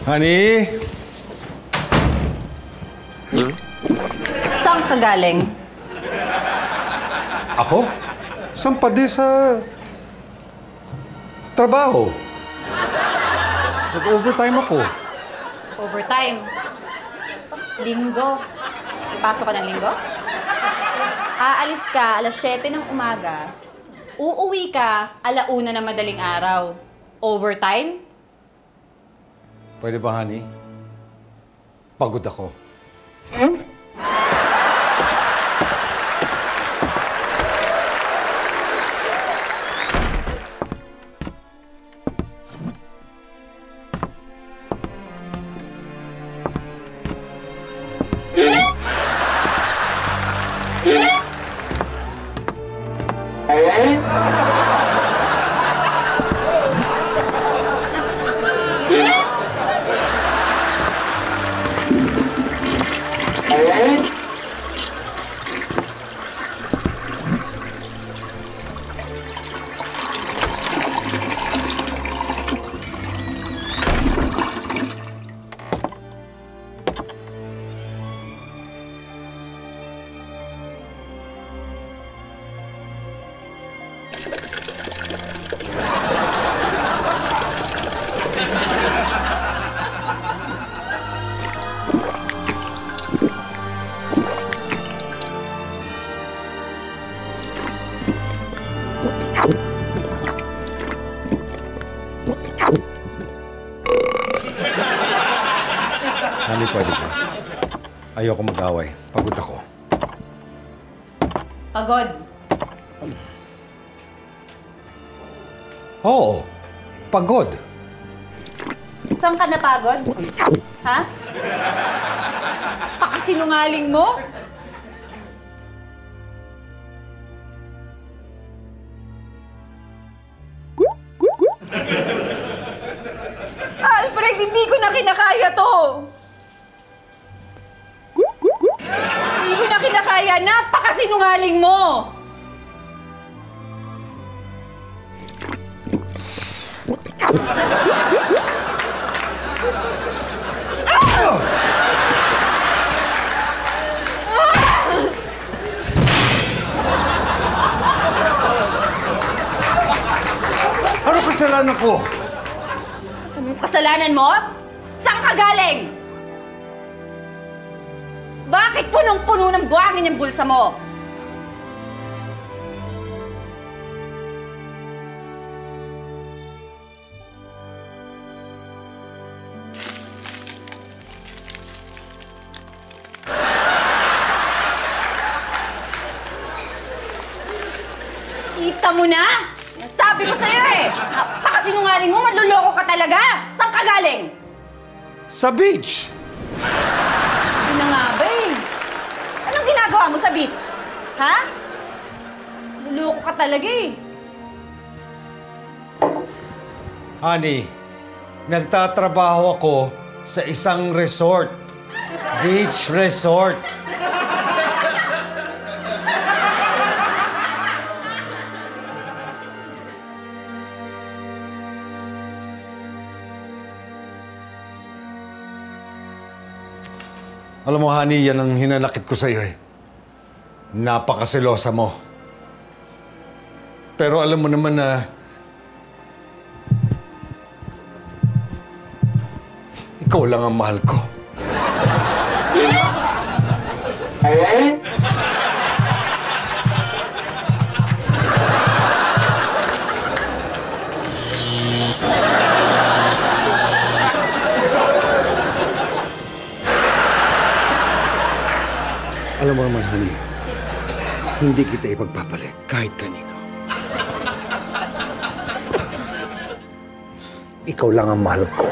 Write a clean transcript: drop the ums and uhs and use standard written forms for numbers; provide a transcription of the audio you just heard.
Honey? Saan ka galing? Ako? Saan pa di sa trabaho? Nag-overtime ako. Overtime. Linggo. Pasok ka ng linggo? Aalis ka alas 7 ng umaga. Uuwi ka 1:00 ng madaling araw. Overtime? Pwede ba, honey? Pagod ako. Honey, pwede ba? Ayoko mag-away. Pagod ako. Pagod. Oo, pagod. Saan ka napagod? Ha? Pakasinungaling mo? Alfred, hindi ko na kinakaya to! Hindi ko na kinakaya! Napakasinungaling mo! Ano kasalanan ko? Anong kasalanan mo? Saan ka galing? Bakit punong-puno ng buhangin yung bulsa mo? Kita mo na! Sabi ko sa'yo eh! Napakasinungaling mo, manluloko ka talaga! Saan ka galing? Sa beach! Yun na nga ba eh? Anong ginagawa mo sa beach? Ha? Manluloko ka talaga eh. Honey, nagtatrabaho ako sa isang resort. Beach resort. Alam mo, honey, yan ang hinanakit ko sa'yo eh. Napakaselosa mo. Pero alam mo naman na ikaw lang ang mahal ko. Alam mo naman, honey, hindi kita ipagpapalit kahit kanino. Ikaw lang ang mahal ko.